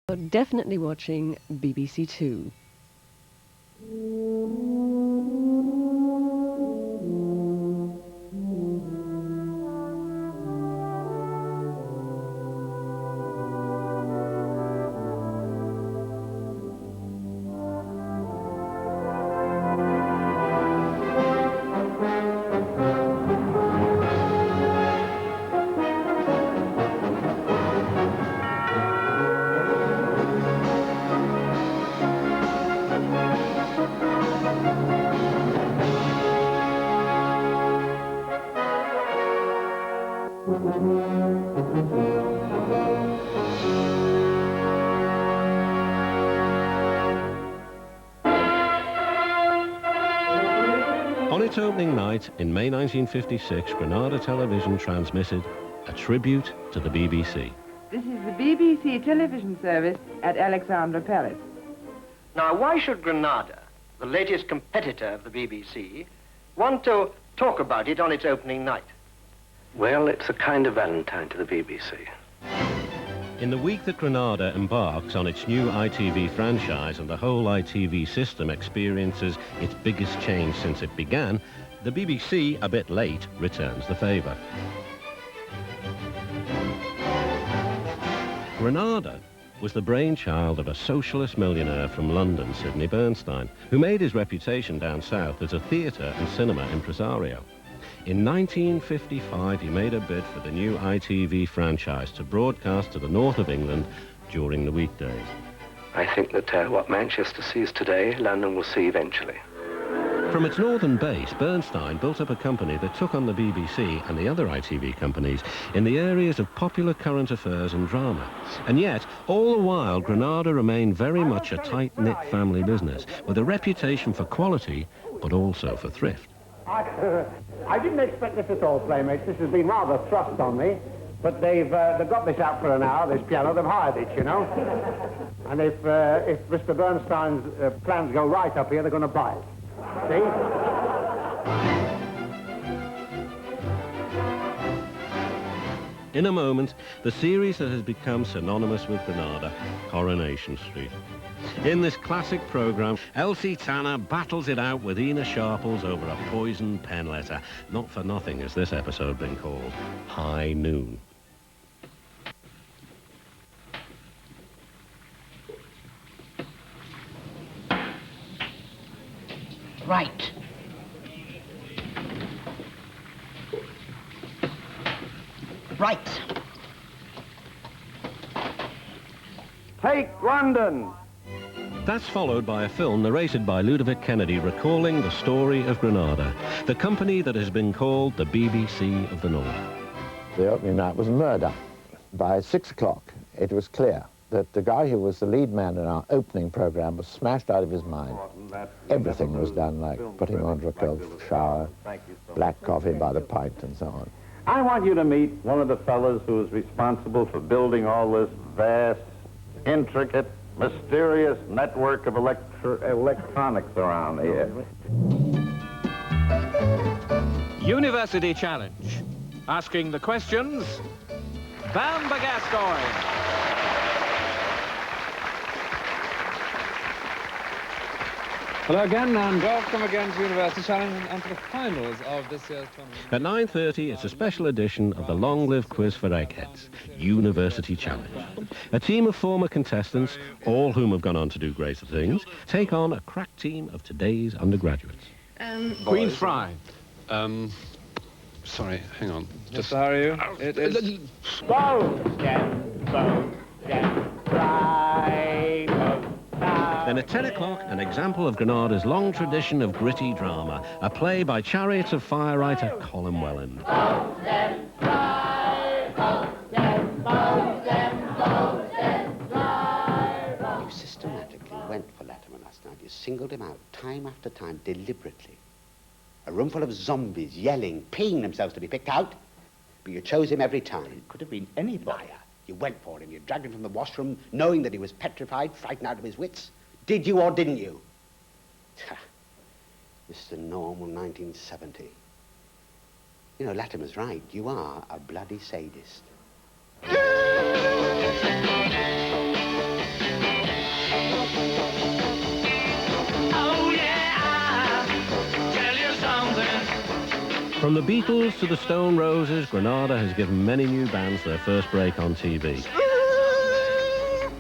You're definitely watching BBC2. On its opening night in May 1956, Granada Television transmitted a tribute to the BBC. This is the BBC television service at Alexandra Palace. Now, why should Granada, the latest competitor of the BBC, want to talk about it on its opening night? Well, it's a kind of Valentine to the BBC. In the week that Granada embarks on its new ITV franchise and the whole ITV system experiences its biggest change since it began, the BBC, a bit late, returns the favour. Granada was the brainchild of a socialist millionaire from London, Sidney Bernstein, who made his reputation down south as a theatre and cinema impresario. In 1955, he made a bid for the new ITV franchise to broadcast to the north of England during the weekdays. I think that what Manchester sees today, London will see eventually. From its northern base, Bernstein built up a company that took on the BBC and the other ITV companies in the areas of popular current affairs and drama. And yet, all the while, Granada remained very much a tight-knit family business, with a reputation for quality, but also for thrift. I didn't expect this at all, playmates. This has been rather thrust on me, but they've got this out for an hour, this piano. They've hired it, you know. And if Mr. Bernstein's plans go right up here, they're going to buy it. See? In a moment, the series that has become synonymous with Granada, Coronation Street. In this classic programme, Elsie Tanner battles it out with Ina Sharples over a poisoned pen letter. Not for nothing has this episode been called High Noon. Right. Right. Take London! That's followed by a film narrated by Ludovic Kennedy recalling the story of Granada, the company that has been called the BBC of the North. The opening night was murder. By 6 o'clock, it was clear that the guy who was the lead man in our opening programme was smashed out of his mind. Everything was done, like putting him under a cold shower, black coffee by the pint, and so on. I want you to meet one of the fellows who is responsible for building all this vast, intricate, mysterious network of electronics around here. University Challenge. Asking the questions, Bamber Gascoigne. Hello again, and welcome again to University Challenge and to the finals of this year's tournament. At 9:30, it's a special edition of the long-lived quiz for eggheads, University Challenge. A team of former contestants, all whom have gone on to do greater things, take on a crack team of today's undergraduates. Queen's Fry. Sorry, hang on. Just to hurry you. It is... Then at 10 o'clock, an example of Granada's long tradition of gritty drama, a play by Chariots of Fire writer Colin Welland. You systematically went for Latimer last night. You singled him out time after time, deliberately. A room full of zombies, yelling, peeing themselves to be picked out. But you chose him every time. It could have been anybody. Liar. You went for him. You dragged him from the washroom, knowing that he was petrified, frightened out of his wits. Did you or didn't you? This is the normal 1970. You know, Latimer's right. You are a bloody sadist. From the Beatles to the Stone Roses, Granada has given many new bands their first break on TV.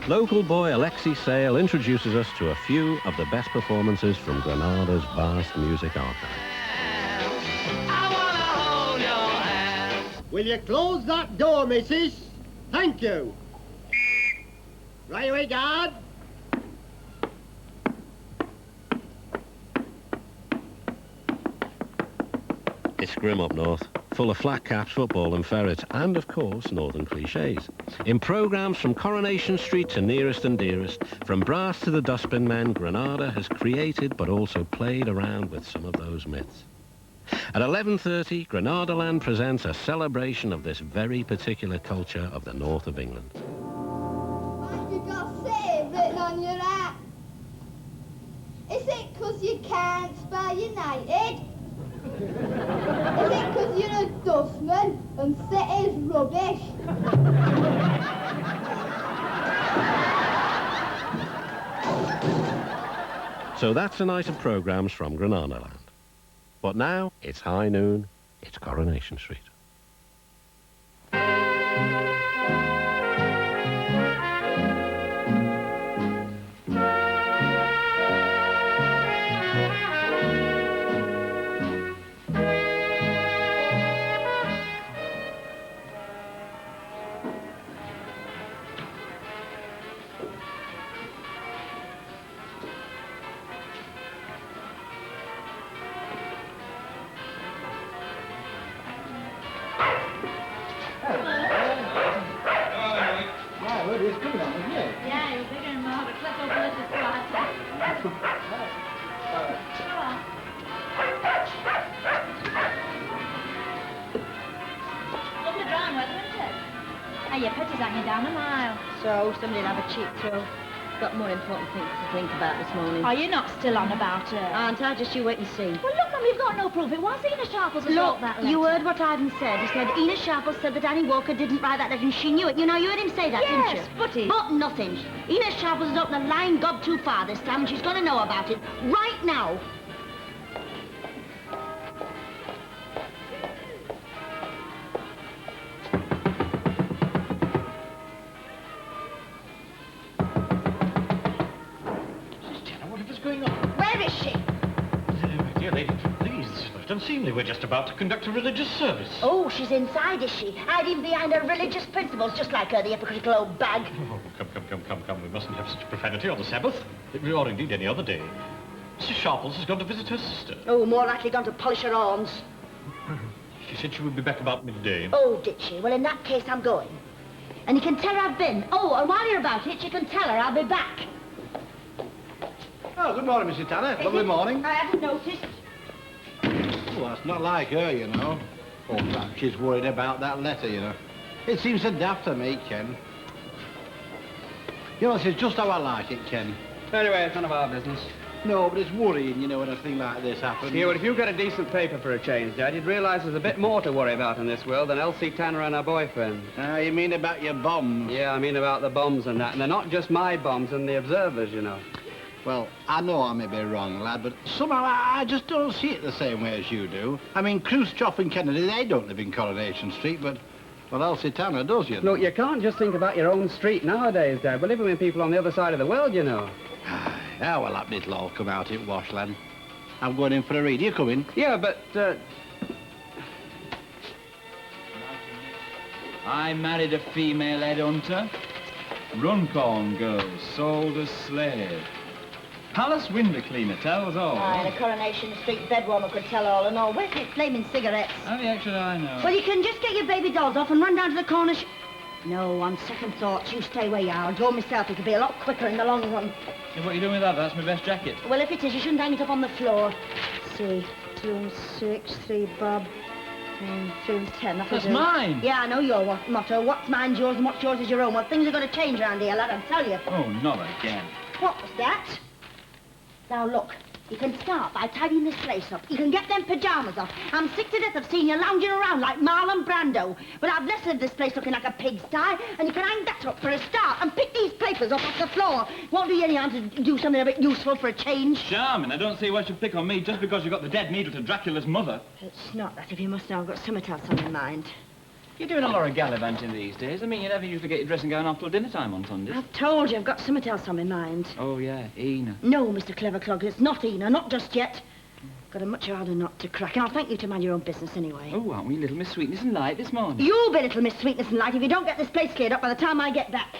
Local boy Alexi Sale introduces us to a few of the best performances from Granada's vast music archive. Will you close that door, missus? Thank you. Right away, guard. It's grim up north, full of flat caps, football and ferrets, and of course, northern cliches. In programmes from Coronation Street to Nearest and Dearest, from brass to the dustbin men, Granada has created but also played around with some of those myths. At 11:30, Granadaland presents a celebration of this very particular culture of the north of England. Why you got save written on your hat? Is it 'cause you can't spell United? Is it 'cause you're a dustman and city's rubbish? So that's a night of programmes from Granadaland. But now, it's high noon, it's Coronation Street. Your petty's hanging down a mile. So, somebody'll have a cheap throw. Got more important things to think about this morning. Are you not still on about her? Aren't I? Just you wait and see. Well, look, Mum, you've got no proof. It was Ina Sharples who wrote that letter. You heard what Ivan said. He said Ina Sharples said that Annie Walker didn't write that letter and she knew it. You know, you heard him say that, didn't you? Yes, but it... But nothing. Ina Sharples has opened a lying gob too far this time and she's going to know about it right now. Unseemly. We're just about to conduct a religious service. Oh, she's inside, is she? Hiding behind her religious principles, just like her, the hypocritical old bag. Oh, come. We mustn't have such profanity on the Sabbath, or indeed any other day. Mrs. Sharples has gone to visit her sister. Oh, more likely gone to polish her horns. She said she would be back about midday. Oh, did she? Well, in that case, I'm going. And you can tell her I've been. Oh, and while you're about it, you can tell her I'll be back. Oh, good morning, Mrs. Tanner. Lovely morning. I haven't noticed. Well, that's not like her, you know. Or perhaps she's worried about that letter, you know. It seems so daft to me, Ken. You know, this is just how I like it, Ken. Anyway, it's none of our business. No, but it's worrying, you know, when a thing like this happens. Yeah, well, if you get a decent paper for a change, Dad, you'd realise there's a bit more to worry about in this world than Elsie Tanner and her boyfriend. You mean about your bombs? Yeah, I mean about the bombs and that. And they're not just my bombs and the Observer's, you know. Well, I know I may be wrong, lad, but somehow I just don't see it the same way as you do. I mean, Khrushchev and Kennedy, they don't live in Coronation Street, but, well, Elsie Tanner does, you know. Look, you can't just think about your own street nowadays, Dad. We're living with people on the other side of the world, you know. Yeah, well, that it'll all come out in wash, lad. I'm going in for a read. You coming? Yeah, but, I married a female headhunter. Runcorn girls sold as slave. Palace window cleaner tells all. Aye, the Coronation Street bedwarmer could tell all and all. Where's my flaming cigarettes? How the heck should I know? Well, you can just get your baby dolls off and run down to the corner No, on second thoughts, you stay where you are. I'll go myself. It'll be a lot quicker in the long run. Yeah, what are you doing with that? That's my best jacket. Well, if it is, you shouldn't hang it up on the floor. See, 2 and 6, 3 bob, 2 and 10. That's mine. Yeah, I know your motto. What's mine's yours and what's yours is your own. Well, things are going to change around here, lad, I'll tell you. Oh, not again. What was that? Now, look, You can start by tidying this place up. You can get them pyjamas off. I'm sick to death of seeing you lounging around like Marlon Brando. But I've less of this place looking like a pigsty, and you can hang that up for a start and pick these papers up off the floor. Won't do you any harm to do something a bit useful for a change. Charming. I don't see why you should pick on me just because you've got the dead needle to Dracula's mother. It's not that, if you must know. I've got something else on my mind. You're doing a lot of gallivanting these days. I mean, you never used to get your dressing gown off till dinner time on Sundays. I've told you I've got something else on my mind. Oh, yeah, Ena. No, Mr. Clever Clog, it's not Ena, not just yet. Got a much harder nut to crack, and I'll thank you to mind your own business anyway. Oh, aren't we little Miss Sweetness and Light this morning? You'll be little Miss Sweetness and Light if you don't get this place cleared up by the time I get back.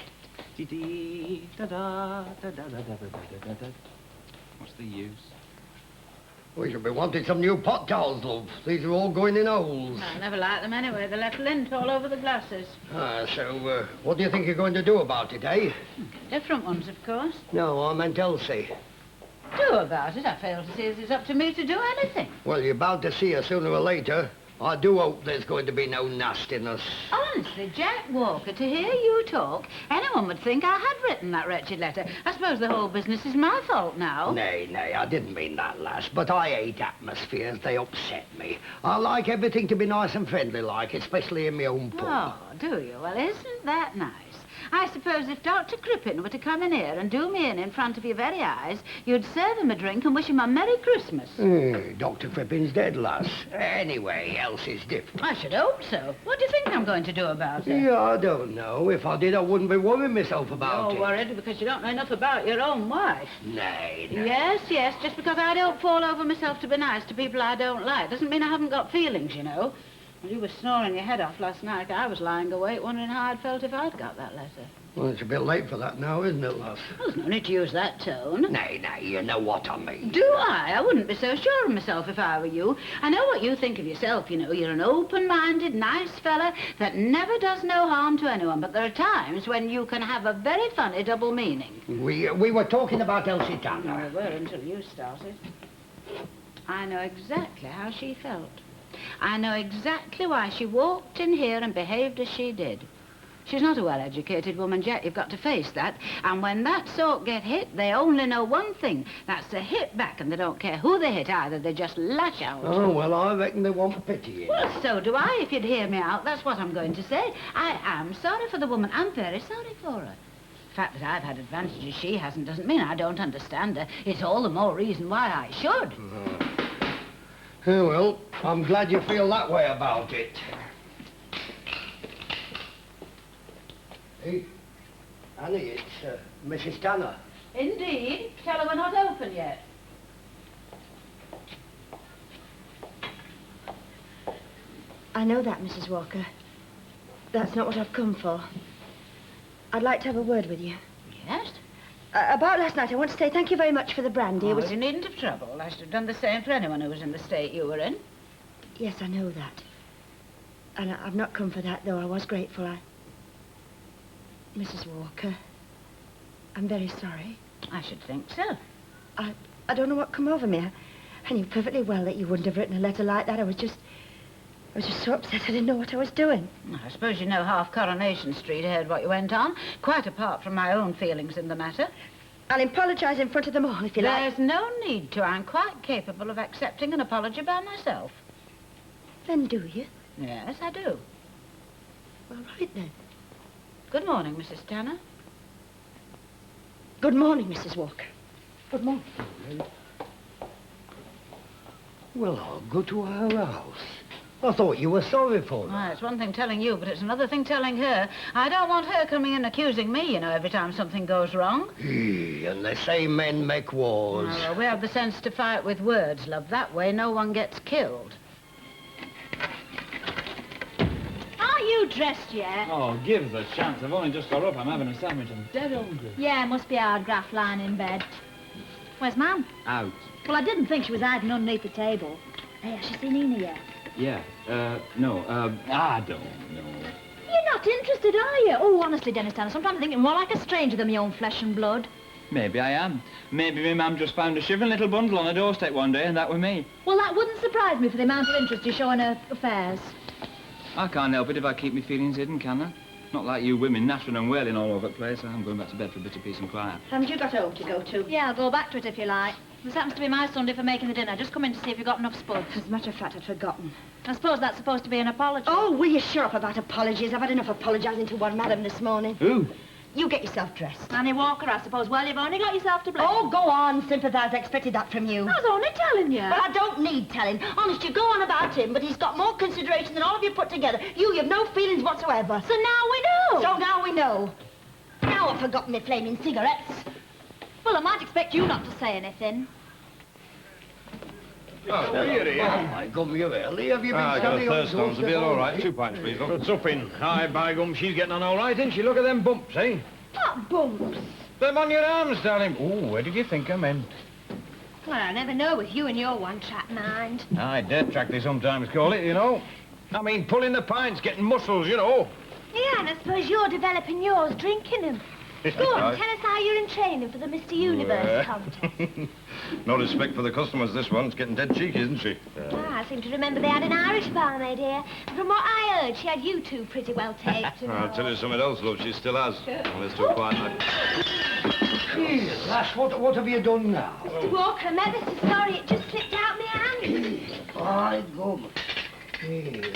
What's the use? We should be wanting some new pot towels, love. These are all going in holes. I never liked them anyway. They left lint all over the glasses. So, what do you think you're going to do about it, eh? Different ones, of course. No, I meant Elsie. Do about it? I fail to see as it's up to me to do anything. Well, you're bound to see her sooner or later. I do hope there's going to be no nastiness. Honestly, Jack Walker, to hear you talk, anyone would think I had written that wretched letter. I suppose the whole business is my fault now. Nay, I didn't mean that, lass, but I hate atmospheres. They upset me. I like everything to be nice and friendly-like, especially in my own pub. Oh, do you? Well, isn't that nice? I suppose if Dr. Crippen were to come in here and do me in front of your very eyes, you'd serve him a drink and wish him a Merry Christmas. Dr. Crippen's dead, lass. Anyway, Elsie's different. I should hope so. What do you think I'm going to do about it? Yeah, I don't know. If I did, I wouldn't be worrying myself about it. You're worried because you don't know enough about your own wife. Nay. Yes, just because I don't fall over myself to be nice to people I don't like doesn't mean I haven't got feelings, you know. When you were snoring your head off last night, I was lying awake wondering how I'd felt if I'd got that letter. Well, it's a bit late for that now, isn't it, lass? Well, there's no need to use that tone. Nay, you know what I mean. Do I? I wouldn't be so sure of myself if I were you. I know what you think of yourself, you know. You're an open-minded, nice fella that never does no harm to anyone. But there are times when you can have a very funny double meaning. We were talking about Elsie Tanner. We were until you started. I know exactly how she felt. I know exactly why she walked in here and behaved as she did. She's not a well-educated woman, Jack. You've got to face that. And when that sort get hit, they only know one thing. That's to hit back, and they don't care who they hit either. They just lash out. Oh, well, I reckon they want pity. Well, so do I, if you'd hear me out. That's what I'm going to say. I am sorry for the woman. I'm very sorry for her. The fact that I've had advantages she hasn't doesn't mean I don't understand her. It's all the more reason why I should. Oh, well, I'm glad you feel that way about it. Hey, Annie, it's Mrs. Tanner. Indeed. Tell her we're not open yet. I know that, Mrs. Walker. That's not what I've come for. I'd like to have a word with you. Yes? About last night, I want to say thank you very much for the brandy. Oh, you needn't have trouble. I should have done the same for anyone who was in the state you were in. Yes, I know that. And I've not come for that, though I was grateful. Mrs. Walker, I'm very sorry. I should think so. I don't know what come over me. I knew perfectly well that you wouldn't have written a letter like that. I was just so upset I didn't know what I was doing. I suppose you know half Coronation Street heard what you went on, quite apart from my own feelings in the matter. I'll apologise in front of them all, if you like. There's no need to. I'm quite capable of accepting an apology by myself. Then do you? Yes, I do. All right, then. Good morning, Mrs. Tanner. Good morning, Mrs. Walker. Good morning. Well, I'll go to her house. I thought you were sorry for her. Well, it's one thing telling you, but it's another thing telling her. I don't want her coming in accusing me, you know, every time something goes wrong. And they say men make wars. Oh, well, we have the sense to fight with words, love. That way no one gets killed. Are you dressed yet? Oh, give us a chance. I've only just got up. I'm having a sandwich. I'm dead hungry. Yeah, must be hard graft lying in bed. Where's Mum? Out. Well, I didn't think she was hiding underneath the table. Hey, has she seen Ena yet? Yeah, no, I don't know. You're not interested, are you? Oh, honestly, Dennis Tanner, sometimes I think you're more like a stranger than my own flesh and blood. Maybe I am. Maybe my mum just found a shivering little bundle on the doorstep one day and that were me. Well, that wouldn't surprise me for the amount of interest you show in her affairs. I can't help it if I keep my feelings hidden, can I? Not like you women nattering and wailing all over the place. I'm going back to bed for a bit of peace and quiet. Haven't you got home to go to? Yeah, I'll go back to it if you like. This happens to be my Sunday for making the dinner. Just come in to see if you've got enough spuds. As a matter of fact, I'd forgotten. I suppose that's supposed to be an apology. Oh, will you shut up about apologies? I've had enough apologising to one madam this morning. Who? You get yourself dressed. Annie Walker, I suppose. Well, you've only got yourself to blame. Oh, go on. Sympathise. I expected that from you. I was only telling you. Well, I don't need telling. Honest, you go on about him, but he's got more consideration than all of you put together. You've no feelings whatsoever. So now we know. So now we know. Now I've forgotten my flaming cigarettes. Well, I might expect you not to say anything. Oh, my gum, you early. Have you been standing on the Thurstones will be all right. 2 pints, please, look. Good supping. Aye, by gum, she's getting on all right, isn't she? Look at them bumps, eh? What bumps? Them on your arms, darling. Oh, where did you think I meant? Well, I never know with you and your one-track mind. Aye, dead track they sometimes call it, you know. I mean, pulling the pints, getting muscles, you know. Yeah, and I suppose you're developing yours, drinking them. Go on, tell us how you're in training for the Mr. Universe contest. No respect for the customers, this one. It's getting dead cheeky, isn't she? I seem to remember they had an Irish barmaid here. And from what I heard, she had you two pretty well taped. I'll tell you something else, love. She still has. Unless to a quiet night. Jesus, lass, what have you done now? Mr. Walker, I'm ever so sorry. It just slipped out my hand. My gum. Here.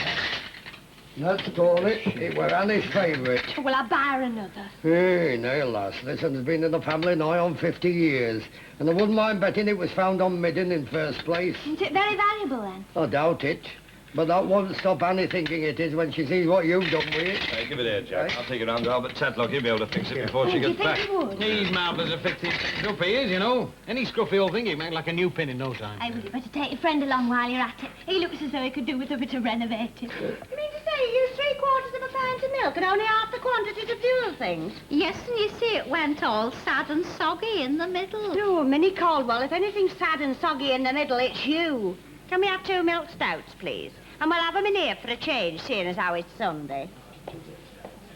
That's all it. It were Annie's favourite. Well, I'll buy her another. Hey, now, lass, this has been in the family nigh on 50 years. And I wouldn't mind betting it was found on Midden in first place. Isn't it very valuable, then? I doubt it. But that won't stop Annie thinking it is when she sees what you've done with it. Hey, give it here, Jack. I'll take it round to Albert Tetlock. He'll be able to fix it before she gets back. He's marvellous at fixing things up, he is, you know. Any scruffy old thing, he'd make like a new pin in no time. Hey, well, you better take your friend along while you're at it. He looks as though he could do with a bit of renovating. You mean to say you used 3/4 of a pint of milk and only half the quantity to fuel things? Yes, and you see it went all sad and soggy in the middle. No, Minnie Caldwell, if anything's sad and soggy in the middle, it's you. Can we have 2 milk stouts, please? And we'll have them in here for a change, seeing as how it's Sunday.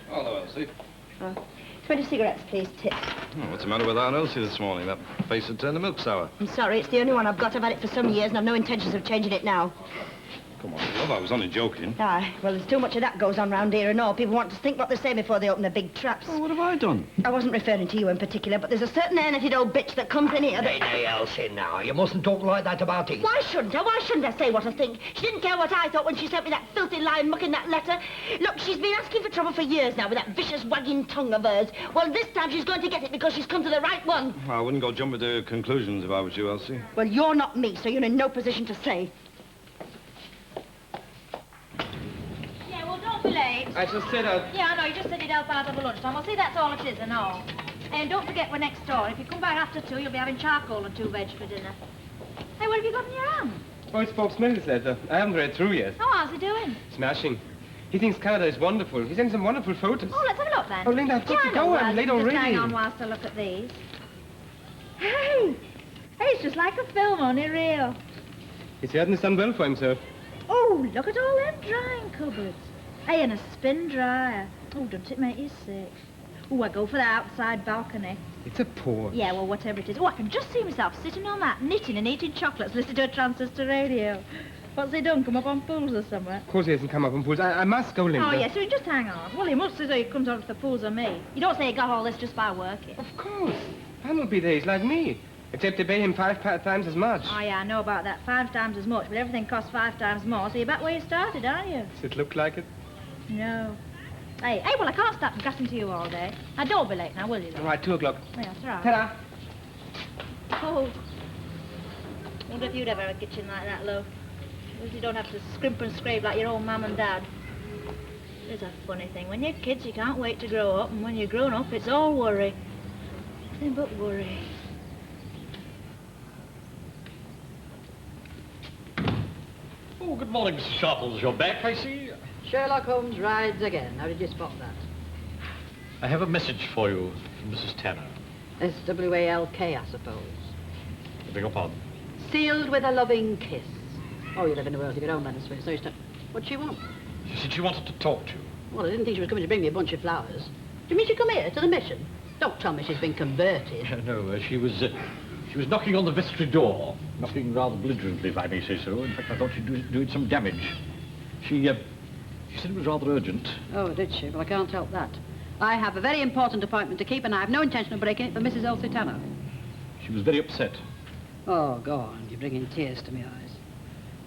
Hello, Elsie. 20 cigarettes, please, Tip. Oh, what's the matter with Aunt Elsie this morning? That face had turned the milk sour. I'm sorry, it's the only one I've got. I've had it for some years and I've no intentions of changing it now. Come on, love, I was only joking. Aye, well, there's too much of that goes on round here and all. People want to think what they say before they open their big traps. Oh, what have I done? I wasn't referring to you in particular, but there's a certain airnetted old bitch that comes in here that... Nay, Elsie, now. You mustn't talk like that about it. Why shouldn't I? Why shouldn't I say what I think? She didn't care what I thought when she sent me that filthy lying muck in that letter. Look, she's been asking for trouble for years now with that vicious wagging tongue of hers. Well, this time she's going to get it because she's come to the right one. Well, I wouldn't go jumping to conclusions if I was you, Elsie. Well, you're not me, so you're in no position to say. Yeah, well, don't be late. I shall sit out. Yeah, I know. You just said you'd help out over lunchtime. Well, see, that's all it is and all. And don't forget we're next door. If you come back after 2, you'll be having charcoal and 2 veg for dinner. Hey, what have you got in your hand? Oh, it's Bob Smith's letter. I haven't read through yet. Oh, how's he doing? Smashing. He thinks Canada is wonderful. He sent some wonderful photos. Oh, let's have a look then. Oh, Linda, I've got to go. I'm late Just already. hang on whilst I look at these. Hey! Hey, it's just like a film, only real. He's certainly done well for himself. Oh, look at all them drying cupboards. Hey, and a spin dryer. Oh, doesn't it make you sick? Oh, I go for the outside balcony. It's a port. Yeah, well, whatever it is. Oh, I can just see myself sitting on that, knitting and eating chocolates, listening to a transistor radio. What's he done? Come up on pools or somewhere? Of course he hasn't come up on pools. I must go, Linda. Oh, yeah, so you just hang on. Well, he must say so he comes on to the pools on me. You don't say he got all this just by working. Of course. Pan will be there. He's like me. Except they pay him 5 times as much. Oh, yeah, I know about that. 5 times as much, but everything costs 5 times more, so you're back where you started, aren't you? Does it look like it? No. Hey, well, I can't stop gassing to you all day. Now, don't be late now, will you? All right, 2 o'clock. Yeah, that's right. Ta-da. Oh. Wonder if you'd ever have a kitchen like that, love. At least you don't have to scrimp and scrape like your old mum and dad. It's a funny thing. When you're kids, you can't wait to grow up, and when you're grown up, it's all worry. Nothing but worry. Oh, good morning, Mr. Sharples. You're back, I see. Sherlock Holmes rides again. How did you spot that? I have a message for you from Mrs. Tanner. S-W-A-L-K, I suppose. I beg your pardon. Sealed with a loving kiss. Oh, you live in a world of your own, Leonard Smith, so you start... What'd she want? She said she wanted to talk to you. Well, I didn't think she was coming to bring me a bunch of flowers. Do you mean she come here, to the mission? Don't tell me she's been converted. No, she was knocking on the vestry door. Knocking rather belligerently, if I may say so. In fact, I thought she'd do it some damage. She She said it was rather urgent. Oh, did she? Well, I can't help that. I have a very important appointment to keep, and I have no intention of breaking it for Mrs. Elsie Tanner. She was very upset. Oh, go on. You're bringing tears to my eyes.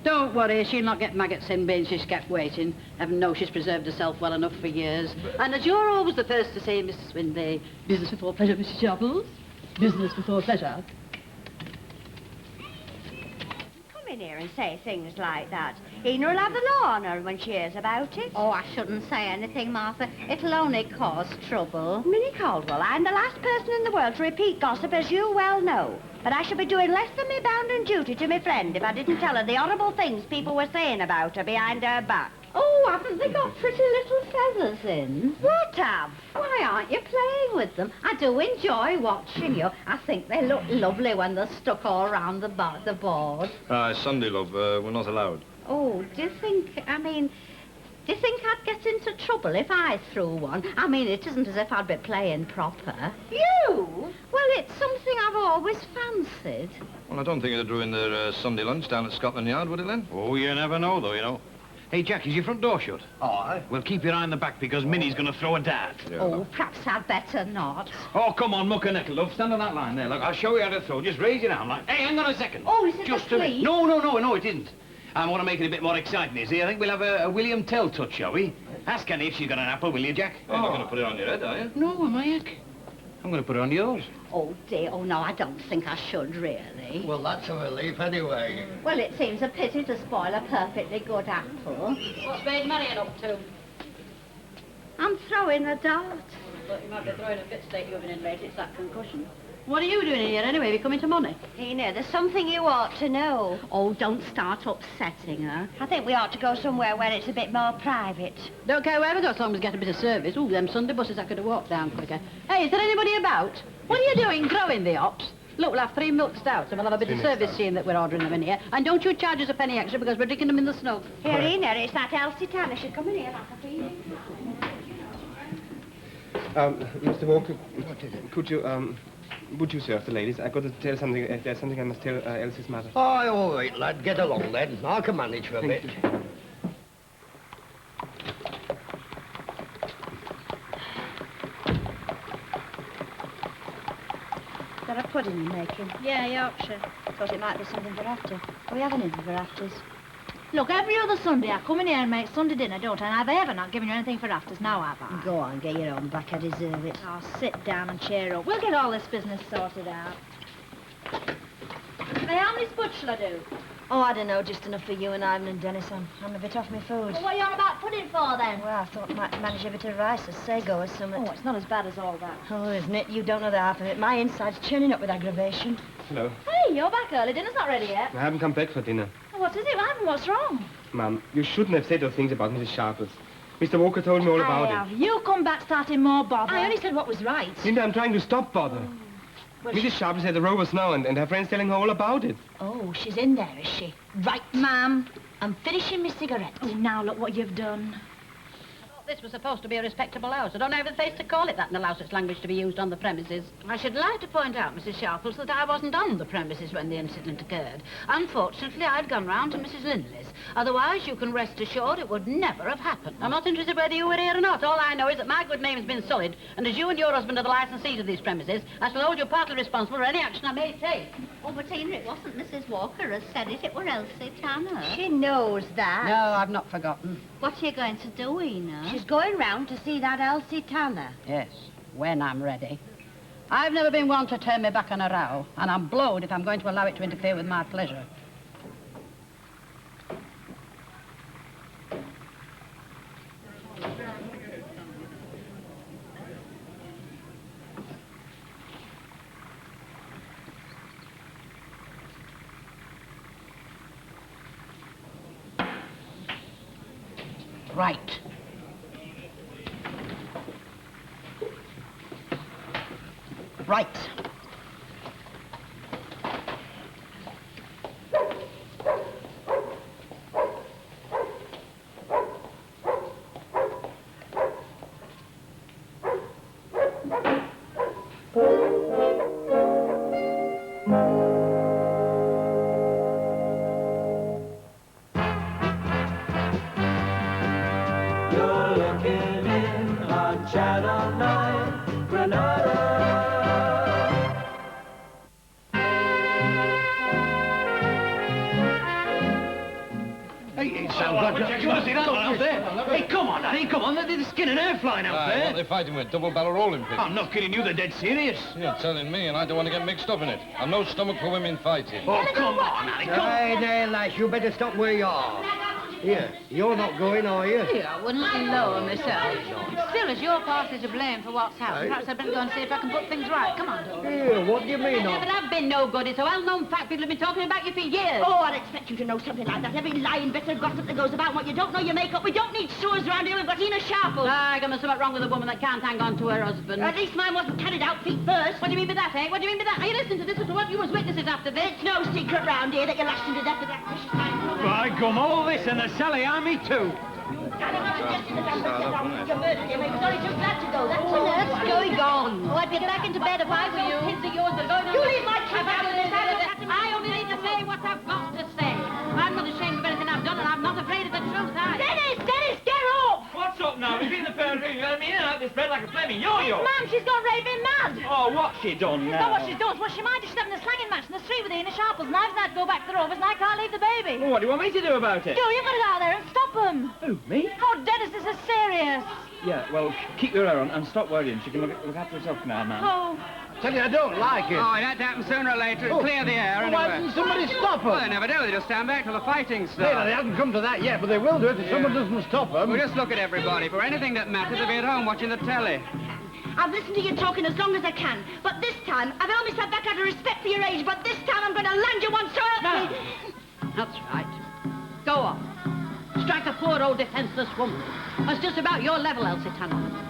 Don't worry, she'll not get maggots in being she's kept waiting. Heaven knows she's preserved herself well enough for years. And as you're always the first to say, Mrs. Swindley, business before pleasure, Mrs. Sharples. Business before pleasure. Come in here and say things like that. Ena will have the law on her when she hears about it. Oh, I shouldn't say anything, Martha. It'll only cause trouble. Minnie Caldwell, I'm the last person in the world to repeat gossip, as you well know. But I should be doing less than my bounden duty to my friend if I didn't tell her the horrible things people were saying about her behind her back. Oh, haven't they got pretty little feathers in? What have? Why aren't you playing with them? I do enjoy watching you. I think they look lovely when they're stuck all round the board. Sunday, love. We're not allowed. Oh, do you think I'd get into trouble if I threw one? I mean, it isn't as if I'd be playing proper. You? Well, it's something I've always fancied. Well, I don't think they'd ruin their Sunday lunch down at Scotland Yard, would it, Len? Oh, you never know, though, you know. Hey, Jack, is your front door shut? Aye. Well, keep your eye on the back because Minnie's going to throw a dart. Yeah, Oh, perhaps I'd better not. Oh, come on, muck a nettle, love. Stand on that line there. Look, I'll show you how to throw. Just raise your arm like... Hey, hang on a second. Oh, is it Just a a minute. please? No, it isn't. I want to make it a bit more exciting, you see. I think we'll have a William Tell touch, shall we? Ask Annie if she's got an apple, will you, Jack? You're not going to put it on your head, are you? No, am I, Jack? I'm going to put it on yours. Oh, dear. Oh, no, I don't think I should, really. Well, that's a relief anyway. Well, it seems a pity to spoil a perfectly good apple. What's Maid Marian up to? I'm throwing a dart. But you might be throwing a fit state you've been in late. It's that concussion. What are you doing here, anyway? Have you come into money? Ena, there's something you ought to know. Oh, don't start upsetting her. I think we ought to go somewhere where it's a bit more private. Don't care where we go, as long as we get a bit of service. Ooh, them Sunday buses I could have walked down quicker. Hey, is there anybody about? What are you doing, growing the ops? Look, we'll have 3 milk stouts and we'll have a bit of service seeing that we're ordering them in here. And don't you charge us a penny extra because we're drinking them in the snow. Here, Ena, it's that Elsie Tanner. She'll come in here like a feeling. Mr. Walker, could you, would you serve the ladies? I've got to tell something. There's something I must tell Elsie's mother. Aye, all right, lad. Get along, then. I can manage for a bit. Is that a pudding you're making? Yeah, Yorkshire. Thought it might be something for after. Are we having anything for afters? Look, every other Sunday I come in here and make Sunday dinner, don't I? And have I ever not given you anything for afters now, have I? Go on, get your own back. I deserve it. Oh, sit down and cheer up. We'll get all this business sorted out. Hey, how many spuds shall I do? Oh, I don't know, just enough for you and Ivan and Dennis. I'm a bit off my food. Well, what are you on about pudding for, then? Well, I thought I might manage a bit of rice or sago or something. Oh, it's not as bad as all that. Oh, isn't it? You don't know the half of it. My inside's churning up with aggravation. Hello. Hey, you're back early. Dinner's not ready yet. I haven't come back for dinner. Oh, what is it, Ivan? What's wrong? Ma'am, you shouldn't have said those things about Mrs. Sharples. Mr. Walker told me all about have. it. You come back starting more bother. I only said what was right. Linda, I'm trying to stop bother. Well, Mrs. Sharples had the row of snow and her friend's telling her all about it. Oh, she's in there, is she? Right, ma'am. I'm finishing my cigarette. Oh, now look what you've done. This was supposed to be a respectable house. I don't have the face to call it that and allow such language to be used on the premises. I should like to point out, Mrs. Sharples, that I wasn't on the premises when the incident occurred. Unfortunately, I'd gone round to Mrs. Lindley's. Otherwise, you can rest assured it would never have happened. I'm not interested whether you were here or not. All I know is that my good name has been sullied, and as you and your husband are the licensees of these premises, I shall hold you partly responsible for any action I may take. Oh, but Ena, it wasn't Mrs. Walker who said it. It were Elsie Tanner. She knows that. No, I've not forgotten. What are you going to do, Ena? She's going round to see that Elsie Tanner. Yes, when I'm ready. I've never been one to turn my back on a row, and I'm blowed if I'm going to allow it to interfere with my pleasure. Right. Right. Jack, you want to see that one out there? Hey, come on, Daddy, come on. There's skin and hair flying out there. What are they fighting with? Double-barrel rolling pins? I'm not kidding you. They're dead serious. You're telling me, and I don't want to get mixed up in it. I've no stomach for women fighting. Oh, come on, Daddy, come on. Hey, there, lass, you better stop where you are. Here, you're not going, are you? Here, I wouldn't lower myself. Still, it's your party to blame for what's happened. Perhaps I'd better go and see if I can put things right. Come on, Dora. Here, what do you mean? There never have been no good. It's a well-known fact. People have been talking about you for years. Oh, I'd expect you to know something like that. Every lying bit of gossip that goes about what you don't know, you make up. We don't need sewers around here. We've got Ina Sharples. I got something wrong with a woman that can't hang on to her husband. At least mine wasn't carried out feet first. What do you mean by that, eh? What do you mean by that? Are you listening to this or to what? You was witnesses after this. It's no secret round here that you lashed him to death with that fish time. By gum, all this and the Sally Army, too. You murdered him. He was only too glad to go. That's all. Let's going on. Oh, I'd get back into bed if I were you. Kids of yours that are going on. You leave my cab out of this. I only need to say what I've got to say. I'm not ashamed of anything I've done, and I'm not afraid of the truth either. Dennis, get up! What's up now? We've been in the fair room. You let me in and out this bed like a flaming yo-yo. Ma'am, she's gone raving mad. Oh, what's she done now? Not what she's done. What she might. She's having a slanging match in the street with Ina Sharples, and I've had to go back to the Rovers, and I can't leave the baby. Well, what do you want me to do about it? Joe, you've got to go out there and stop them. Who, me? Oh, Dennis, this is serious. Yeah, well, keep your hair on and stop worrying. She can look after herself now, man. Oh. Tell you, I don't like it. Oh, it had to happen sooner or later. It'll clear the air Well, why didn't somebody stop them? Well, they never do. They just stand back till the fighting starts. Hey, they haven't come to that yet, but they will do it if someone doesn't stop them. Well, just look at everybody. For anything that matters, they'll be at home watching the telly. I've listened to you talking as long as I can, but this time, I've only sat back out of respect for your age, but this time I'm going to land you one so help me. That's right. Go on. Strike a poor old defenseless woman. That's just about your level, Elsie Tanner.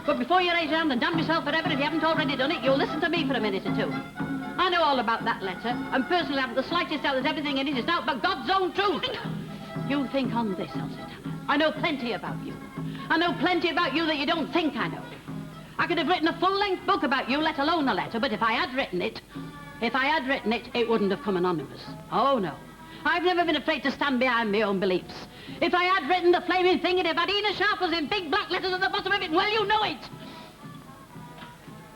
But before you raise your hand and damn yourself forever if you haven't already done it, you'll listen to me for a minute or two. I know all about that letter, and personally I haven't the slightest doubt that everything in it is now but God's own truth. You think on this, Elsie Tanner. I know plenty about you. I know plenty about you that you don't think I know. I could have written a full-length book about you, let alone a letter, but if I had written it, it wouldn't have come anonymous. Oh, no. I've never been afraid to stand behind my own beliefs. If I had written the flaming thing, it'd have had Ina Sharples in big black letters at the bottom of it, well, you know it.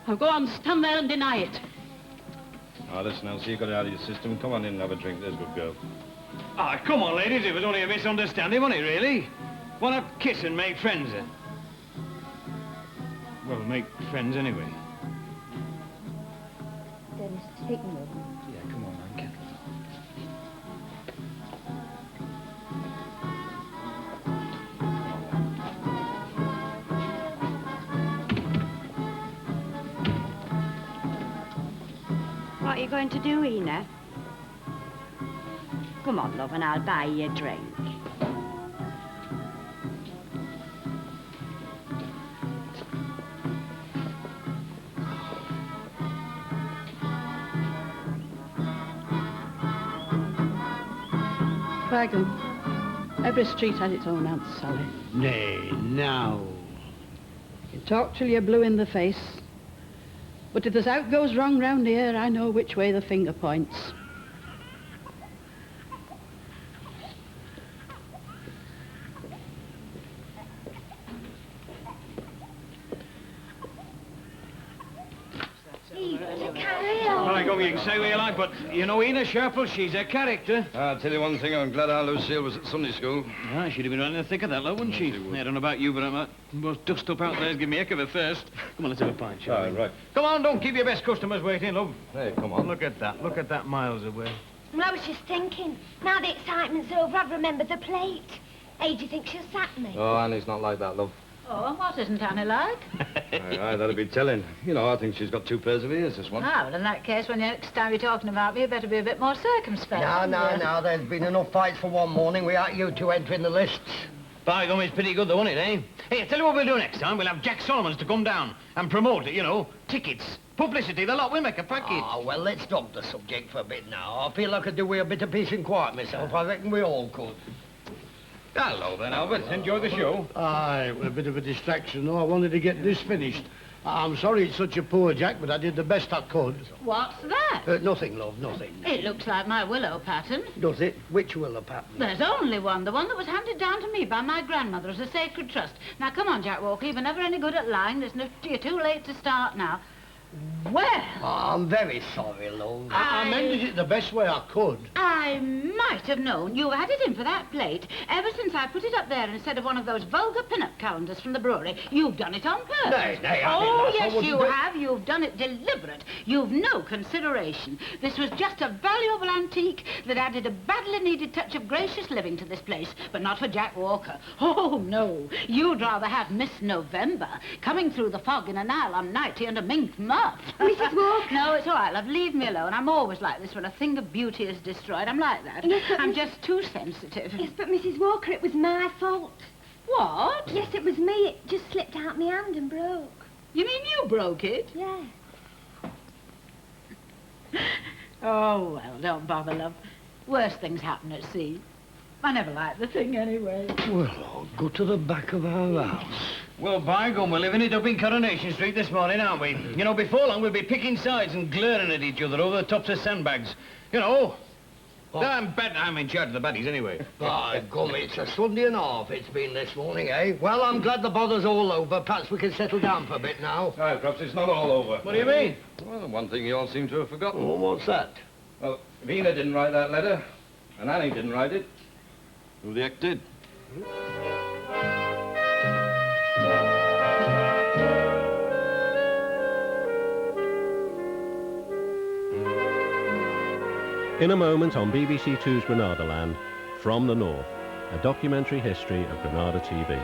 Now go on, stand there and deny it. Oh, listen, Elsie, you got it out of your system. Come on in and have a drink. There's a good girl. Ah, come on, ladies. It was only a misunderstanding, wasn't it, really? Want to kiss and make friends, eh? Well, make friends anyway. Dennis, take me over. Yeah, come on, man. Get What are you going to do, Ina? Come on, love, and I'll buy you a drink. By gum. Every street has its own answer, Sally. Nay, now. You talk till you're blue in the face. But if there's out goes wrong round here, I know which way the finger points. By gum, you can say what you like, but you know Ina Sharples, she's a character. I'll tell you one thing, I'm glad our Lucille was at Sunday school. Ah, she'd have been right in the thick of that, love, wouldn't she? I don't know about you, but I'm most dust up out there. Give me a heck of a thirst. Come on, let's have a pint, shall we? Right. Come on, don't keep your best customers waiting, love. Hey, come on. Look at that miles away. Well, I was just thinking, now the excitement's over, I've remembered the plate. Hey, do you think she'll sack me? Oh, Annie's not like that, love. Oh, and what isn't Annie like? Aye, that'll be telling. You know, I think she's got 2 pairs of ears, this one. Ah, well, in that case, when next time you're talking about me, you better be a bit more circumspect. No, there's been enough fights for one morning without you two entering the lists. By gum, it's pretty good, though, isn't it, eh? Hey, I tell you what we'll do next time. We'll have Jack Solomons to come down and promote it, you know. Tickets, publicity, the lot. We'll make a package. Oh, well, let's drop the subject for a bit now. I feel I could do with a bit of peace and quiet myself. I reckon we all could. Hello then, Albert. Enjoy the show. Aye, it was a bit of a distraction, though. I wanted to get this finished. I'm sorry it's such a poor Jack, but I did the best I could. What's that? Nothing, love, nothing. It looks like my willow pattern. Does it? Which willow pattern? There's only one, the one that was handed down to me by my grandmother as a sacred trust. Now, come on, Jack Walker, you were never any good at lying. You're too late to start now. Well... Oh, I'm very sorry, love. I mended it the best way I could. I might have known you had it in for that plate. Ever since I put it up there instead of one of those vulgar pin-up calendars from the brewery, you've done it on purpose. Nay, I oh, didn't. yes, you have. You've done it deliberate. You've no consideration. This was just a valuable antique that added a badly needed touch of gracious living to this place, but not for Jack Walker. Oh, no. You'd rather have Miss November coming through the fog in a nylon nightie and a mink muff. Mrs. Walker? No, it's all right, love. Leave me alone. I'm always like this when a thing of beauty is destroyed. I'm like that. Yes, but I'm just too sensitive. Yes, but Mrs. Walker, it was my fault. What? Yes, it was me. It just slipped out my hand and broke. You mean you broke it? Yeah. Oh, well, don't bother, love. Worse things happen at sea. I never liked the thing anyway. Well, I'll go to the back of our house. Well, by gum, we're living it up in Coronation Street this morning, aren't we? You know, before long we'll be picking sides and glaring at each other over the tops of sandbags. You know. I'm in charge of the baddies anyway. By gum, it's a Sunday and a half it's been this morning, eh? Well, I'm glad the bother's all over. Perhaps we can settle down for a bit now. Aye, perhaps it's not all over. What do you mean? Well, one thing you all seem to have forgotten. Oh, what's that? Well, Vina didn't write that letter, and Annie didn't write it. Who the heck did? In a moment on BBC2's Granadaland, From the North, a documentary history of Granada TV.